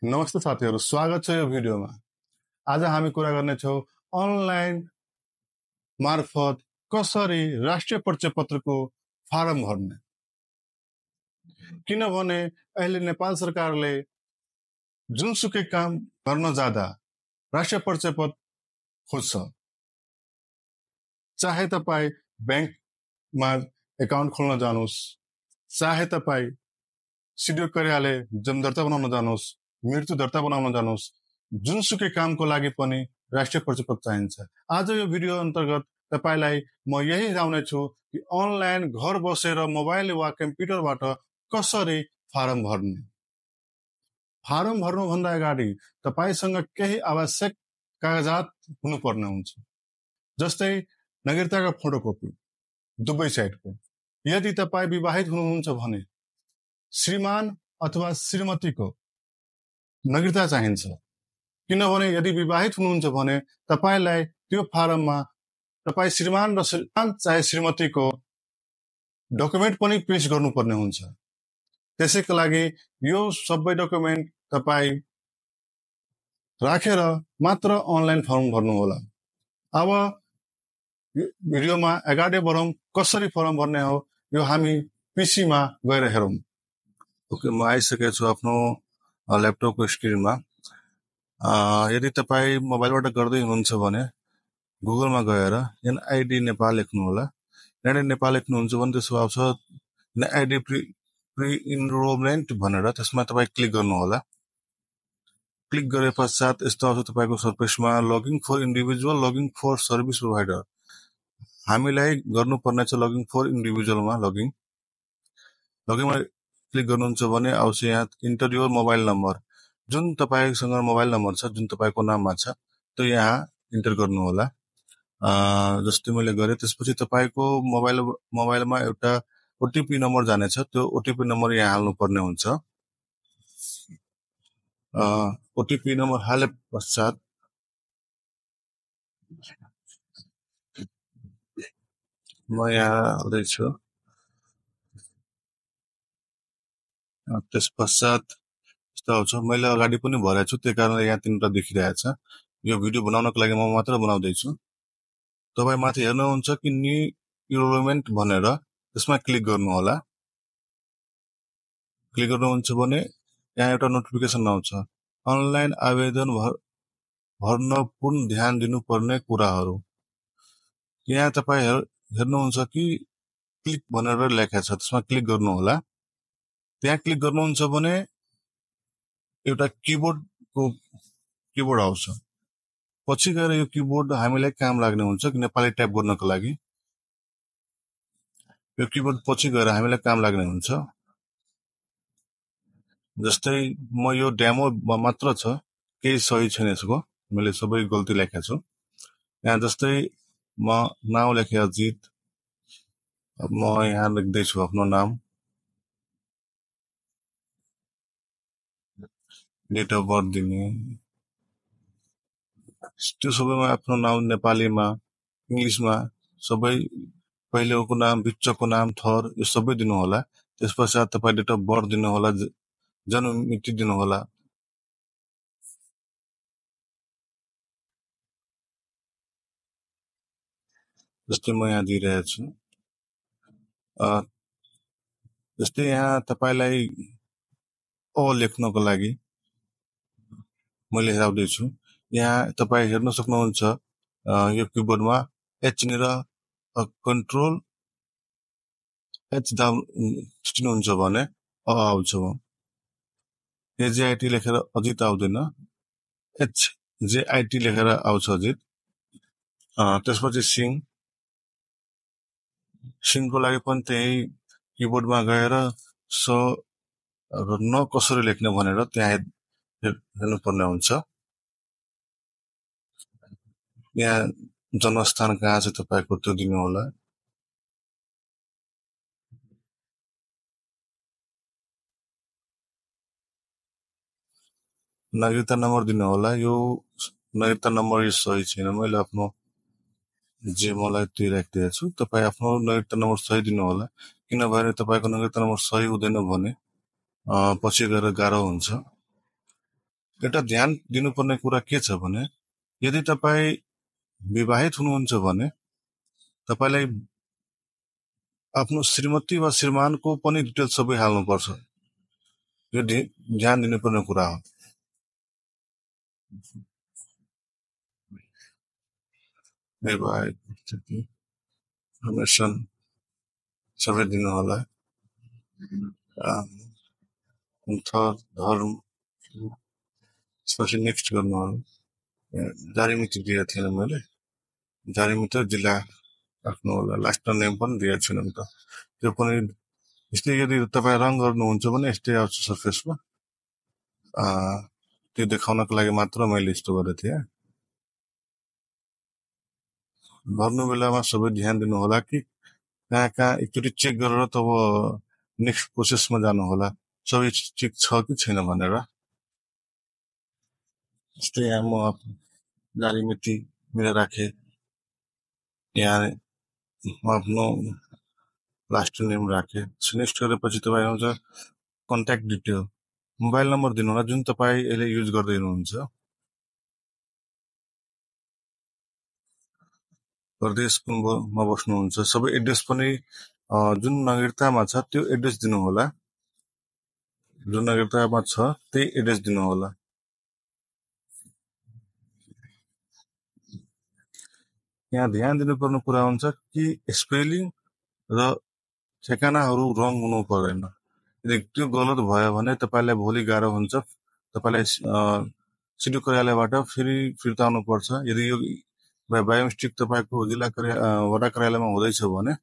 नमस्ते साथीहरु, स्वागत छ यो भिडियोमा। आज हामी कुरा गर्नेछौँ अनलाइन मार्फत कसरी राष्ट्रिय परिचय पत्रको फारम भर्ने। किनभने अहिले नेपाल सरकारले जुनसुकै काम गर्न जाँदा राष्ट्रिय परिचय पत्र खोज्छ। चाहे तपाई बैंकमा एकाउन्ट खोल्न जानुस्, चाहे तपाई सिडिओ कार्यालय जन्म दर्ता बनाउन जानुस्, मृत्यु दर्ता बनाउन जानुस्, जुनसुकै कामको लागि पनि राष्ट्रिय परिचय पत्र चाहिन्छ। आज यो भिडियो अन्तर्गत तपाईलाई म यही हराउने छु कि अनलाइन घर बसेर मोबाइल वा कम्प्युटरबाट कसरी फारम भर्ने। फारम भर्नु भन्दा अगाडि तपाईसँग केही आवश्यक कागजात हुनुपर्ने हुन्छ, जस्तै नागरिकताको फोटोकपी दुवै साइडको। यदि तपाई विवाहित हुनुहुन्छ भने श्रीमान अथवा श्रीमतीको नागरिकता चाहिन्छ। किनभने यदि विवाहित हुनुहुन्छ भने तपाईलाई त्यो फारममा तपाई श्रीमान र चाहे श्रीमतीको डकुमेन्ट पनि पेश गर्नुपर्ने हुन्छ। त्यसैको लागि यो सबै डकुमेन्ट तपाई राखेर मात्र अनलाइन फर्म भर्नु होला। अब भिडियोमा अगाडि बढौं, कसरी फर्म भर्ने हो यो हामी पीसीमा गएर हेरौं। ओके, म आइसकेको छु आफ्नो ल्यापटपको स्क्रिनमा। यदि तपाई मोबाइलबाट गर्दै हुनुहुन्छ भने गुगलमा गएर एनआईडी नेपाल लेख्नु होला। एनआईडी नेपाल लेख्नुहुन्छ भने त्यसो आउँछ एनआईडी प्री इनरोलमेन्ट भनेर, त्यसमा तपाई क्लिक गर्नु होला। क्लिक गरे पश्चात यस्तो आउँछ तपाईको सर्फेसमा logging for individual, logging for service provider. हामीलाई गर्नुपर्ने छ लगिङ फर इन्डिभिजुअलमा लगिङमा क्लिक गर्नुहुन्छ भने आउँछ यहाँ इन्टर योर मोबाइल नम्बर। जुन तपाईसँग मोबाइल नम्बर छ, जुन तपाईको नाममा छ, त्यो यहाँ इन्टर गर्नु होला। जस्तै मैले गरे, त्यसपछि तपाईको मोबाइलमा एउटा ओटीपी नम्बर जानेछ। त्यो ओटीपी नम्बर यहाँ हाल्नु पर्ने हुन्छ। ओटीपी नम्बर हाले पश्चात म यहाँ हाल्दैछु। त्यस पश्चात यस्तो आउँछ। मैले अगाडि पनि भरेको छु, त्यही कारण यहाँ तिनवटा देखिरहेछ। यो भिडियो बनाउनको लागि म मात्र बनाउँदैछु। तपाई माथि हेर्नुहुन्छ कि न्यू इनरोलमेन्ट भनेर, त्यसमा क्लिक गर्नु होला। क्लिक गर्नुहुन्छ भने यहाँ एउटा नोटिफिकेसन आउँछ, अनलाइन आवेदन भर्न पूर्ण ध्यान दिनुपर्ने कुराहरू। यहाँ तपाई हेर्नुहुन्छ कि क्लिक भनेर लेखेको छ, त्यसमा क्लिक गर्नु होला। त्यहाँ क्लिक गर्नुहुन्छ भने एउटा किबोर्ड आउँछ। पछि गएर यो किबोर्ड हामीलाई काम लाग्ने हुन्छ कि नेपाली टाइप गर्नको लागि। यो किबोर्ड पछि गएर हामीलाई काम लाग्ने हुन्छ। जस्तै म यो डेमो मात्र छ, केही सही छैन यसको, मैले सबै गल्ती लेखेको छु। यहाँ जस्तै म नाम लेखे अजित, म यहाँ लेख्दैछु आफ्नो नाम, डेट अफ बर्थ दिने, त्यो सबैमा आफ्नो नाम नेपालीमा, इङ्ग्लिसमा सबै, पहिलेको नाम, बिचको नाम, थर, यो सबै दिनु होला। त्यसपश्चात तपाई डेट अफ बर्थ दिनु होला, जन्म मिति दिनु होला। जस्तै म यहाँ दिइरहेको छु। जस्तै यहाँ तपाईलाई अ लेख्नको लागि मैले हेराउँदैछु। यहाँ तपाई हेर्न सक्नुहुन्छ यो किबोर्डमा एच निर कन्ट्रोल एच थिच्नुहुन्छ भने अ आउँछ। एजेआईटी लेखेर अजित आउँदैन, एचजेआईटी लेखेर आउँछ अजित। त्यसपछि सिंहको लागि पनि त्यही किबोर्डमा गएर न कसरी लेख्ने भनेर त्यहाँ हेर्नुपर्ने हुन्छ। यहाँ जन्मस्थान कहाँ छ तपाईको त्यो दिनु होला। नागरिकता नम्बर दिनु होला। यो नागरिकता नम्बर यो सही छैन, मैले आफ्नो जे मलाई त्यही राखिदिएको छु। तपाई आफ्नो नागरिकता नम्बर सही दिनु होला, किनभने तपाईको नागरिकता नम्बर सही हुँदैन भने पछि गएर गाह्रो हुन्छ। एउटा ध्यान दिनुपर्ने कुरा के छ भने यदि तपाई विवाहित हुनुहुन्छ भने तपाईलाई आफ्नो श्रीमती वा श्रीमानको पनि डिटेल सबै हाल्नुपर्छ। यो ध्यान दिनुपर्ने कुरा हो। विवाहित इन्फर्मेसन सबै दिनु होला। धर्म त्यसपछि नेक्स्ट गर्नु होला। जारी मिति दिएको थिएन मैले, जारी मिति जिल्ला राख्नु होला। लास्ट नेम पनि दिएको छैन त, त्यो पनि यस्तै। यदि तपाईँ रङ गर्नुहुन्छ भने यस्तै आउँछ सर्फेसमा। त्यो देखाउनको लागि मात्र मैले यस्तो गरेको थिएँ। भर्नु बेलामा सबै ध्यान दिनु होला कि कहाँ कहाँ एकचोटि चेक गरेर तब नेक्स्ट प्रोसेसमा जानु होला, सबै चेक छ कि छैन भनेर। जस्तै यहाँ म जारी मिति मेरो राखेँ, यहाँ म आफ्नो लास्ट नेम राखेँ। नेक्स्ट गरेपछि तपाईँ आउँछ कन्ट्याक्ट डिटेल, मोबाइल नम्बर दिनु होला जुन तपाईँ यसले युज गर्दै हुनुहुन्छ। प्रदेश कुनमा बस्नुहुन्छ, सबै एड्रेस पनि जुन नागरिकतामा छ त्यो एड्रेस दिनु होला। जुन नागरिकतामा छ त्यही एड्रेस दिनु होला। यहाँ ध्यान दिनुपर्ने कुरा हुन्छ कि स्पेलिङ र ठेगानाहरू रङ हुनु पर्दैन। यदि त्यो गलत भयो भने तपाईलाई भोलि गाह्रो हुन्छ। तपाईलाई सिडिओ कार्यालयबाट फेरि फिर्ता आउनु पर्छ। यदि यो बाई मिस्टेक तपाईको जिल्ला वडा कार्यालयमा हुँदैछ भने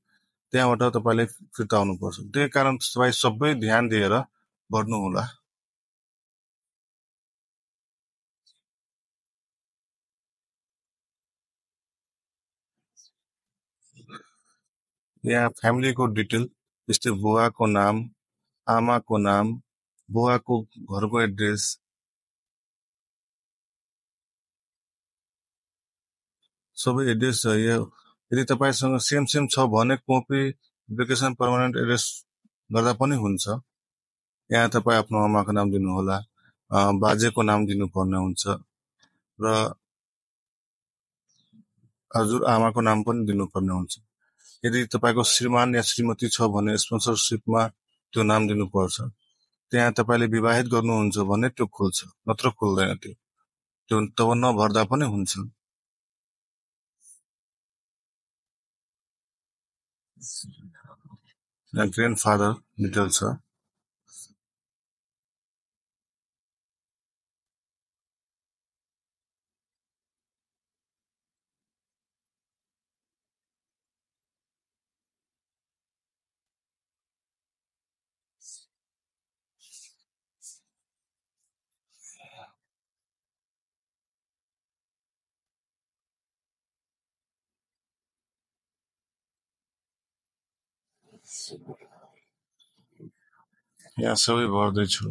त्यहाँबाट तपाईले फिर्ता आउनु पर्छ। त्यही कारण तपाईँ सबै ध्यान दिएर भर्नु होला। यहाँ फ्यामिलीको डिटेल, जस्तै बुवाको नाम, आमाको नाम, बुवाको घरको एड्रेस, सबै एड्रेस छ। यदि तपाईसँग सेम छ भने कपी एप्लिकेसन पर्मानेन्ट एड्रेस गर्दा पनि हुन्छ। यहाँ तपाईँ आफ्नो आमाको नाम दिनु होला, बाजेको नाम दिनुपर्ने हुन्छ र हजुर आमाको नाम पनि दिनुपर्ने हुन्छ। यदि तपाईको श्रीमान या श्रीमती छ भने स्पोन्सरसिपमा त्यो नाम दिनुपर्छ। त्यहाँ तपाईले विवाहित गर्नुहुन्छ भने त्यो खुल्छ, नत्र खुल्दैन। त्यो तब नभर्दा पनि हुन्छ। यहाँ ग्रान्डफादर डिटेल छ। यहाँ सबै भर्दैछु।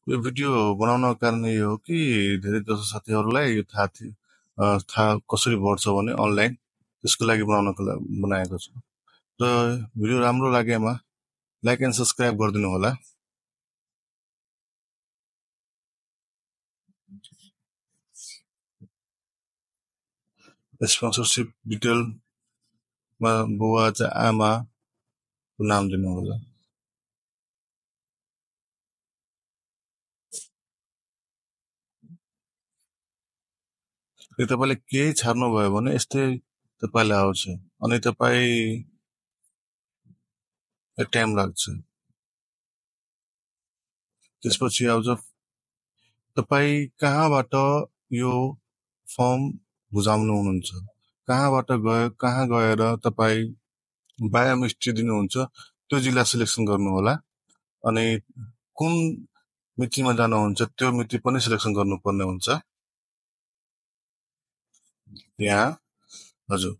यो भिडियो बनाउनको कारण यो हो कि धेरै जसो साथीहरूलाई यो थाहा कसरी भर्छ भने अनलाइन, त्यसको लागि बनाएको छु। र भिडियो राम्रो लागेमा लाइक एन्ड सब्सक्राइब गरिदिनु होला। स्पोन्सरसिप डिटेलमा बुवा चाहिँ आमाको नाम दिनु होला। यदि तपाईँले केही छाड्नु भयो भने यस्तै तपाईँलाई आउँछ, अनि तपाईँ टाइम लाग्छ। त्यसपछि आउँछ तपाईँ कहाँबाट यो फर्म बुझाउनु हुनुहुन्छ, कहाँ गएर तपाईँ बायोमेट्री दिनुहुन्छ, त्यो जिल्ला सिलेक्सन गर्नु होला। अनि कुन मितिमा जानुहुन्छ त्यो मिति पनि सिलेक्सन गर्नुपर्ने हुन्छ। यहाँ हजुर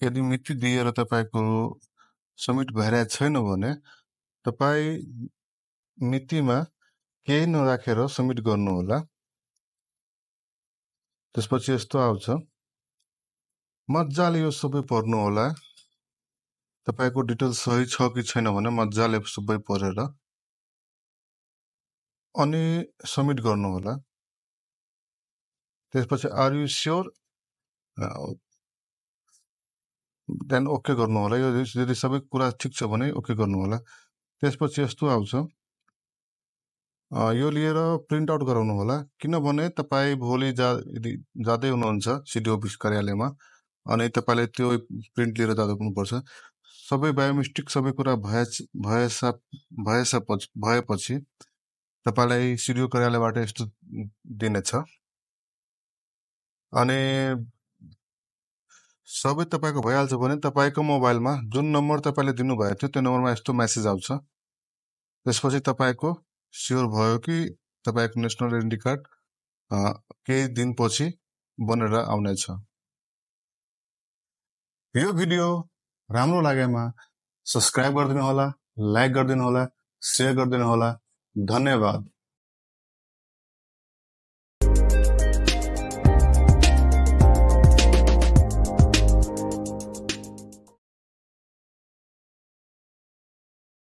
यदि मिति दिएर तपाईको सबमिट भइरहेको छैन भने तपाईँ मितिमा केही नराखेर सबमिट गर्नु होला। त्यसपछि यस्तो आउँछ, मजाले यो सबै पढ्नु होला। तपाईको डिटेल्स सही छ कि छैन भने मजाले सबै पढेर अनि सबमिट गर्नु होला। त्यसपछि are you sure then okay गर्नु होला। यदि सबै कुरा ठिक छ भने ओके गर्नु होला। त्यसपछि यस्तो आउँछ, यो लिएर प्रिन्ट आउट गराउनु होला, किनभने तपाईँ भोलि जाँदै हुनुहुन्छ सिडी अफिस कार्यालयमा अनि तपाईँले त्यो प्रिन्ट लिएर जानुपर्छ। सबै बायोमेट्रिक सबै कुरा भएपछि तपाईलाई सिडिओ कार्यालयबाट यस्तो दिनेछ अनि सबै तपाईको भइहाल्छ भने तपाईको मोबाइलमा जुन नम्बर तपाईले दिनुभएको थियो त्यो नम्बरमा यस्तो मेसेज आउँछ। त्यसपछि तपाईको स्योर भयो कि तपाईको नेशनल आइडेन्टिटी कार्ड केही दिनपछि बनेर आउनेछ। यो भिडियो राम्रो लागेमा सब्स्क्राइब गरिदिनु होला, लाइक गरिदिनु होला, शेयर गरिदिनु होला। धन्यवाद।